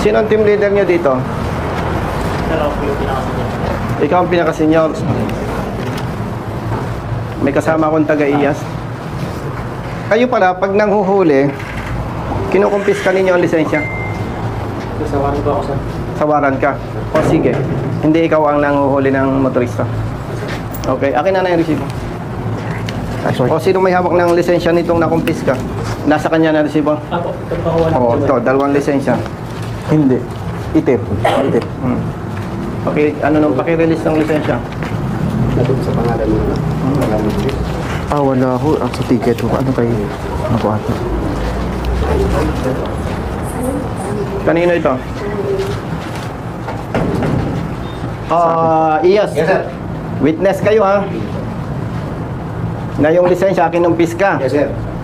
Sino ang team leader nyo dito? Ikaw ang pinaka-senior. May kasama akong taga-iyas. Kayo pala, pag nanghuhuli, kinukumpiska ninyo ang lisensya? Sawaran ba ako, sir? Sawaran ka? O sige, hindi ikaw ang nanghuhuli ng motorista. Okay, akin na yung resibo. O sino may hawak ng lisensya nitong nakumpiska? Nasa kanya na resibo? Ako, ito pakuha na. Oo, ito, dalawang lisensya. Hindi. Itip. Itip. Okay, ano nung paki-release ng lisensya? Nandun sa pangalan mo na. Pangalan mo. Ah, wala ako. Sa ticket ko. Ano kayo? Ano ko ata? Kanino ito? Iyas. Yes, sir. Witness kayo ha. Na yung lisensya akin ng piska. Yes, sir.